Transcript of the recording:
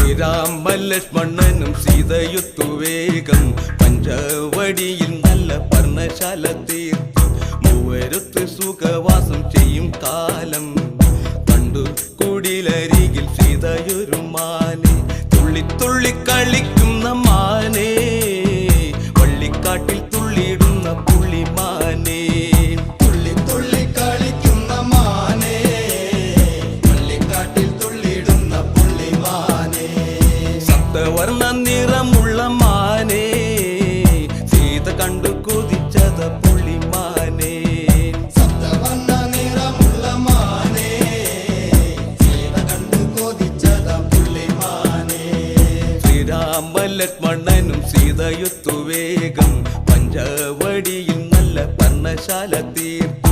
ശ്രീരാമലക്ഷ്മണനും സീതയുത്തു വേഗം പഞ്ചവടിയിൽ നല്ല പർണശാല തീർത്തി മൂവരുത്ത് സുഖവാസം ചെയ്യും കാലം കണ്ടു കുടിലരികിൽ സീതയൊരു മാനെ തുള്ളി തുള്ളി കളിക്കുന്ന മാനേ വള്ളിക്കാട്ടിൽ തുള്ളിയിടുന്ന പുള്ളിമാനേ വർണ്ണ നിറമുള്ള മാനേ സീത കണ്ടു കൊതിച്ചത പുള്ളിമാനേ സപ്തവർണ്ണ നിറമുള്ള മാനേ സീത കണ്ടു കൊതിച്ചത പുള്ളിമാനേ ശ്രീരാമലക്ഷ്മണനും സീതയുത്തു വേഗം പഞ്ചവടിയിൽ നല്ല പർണശാല തീർത്തി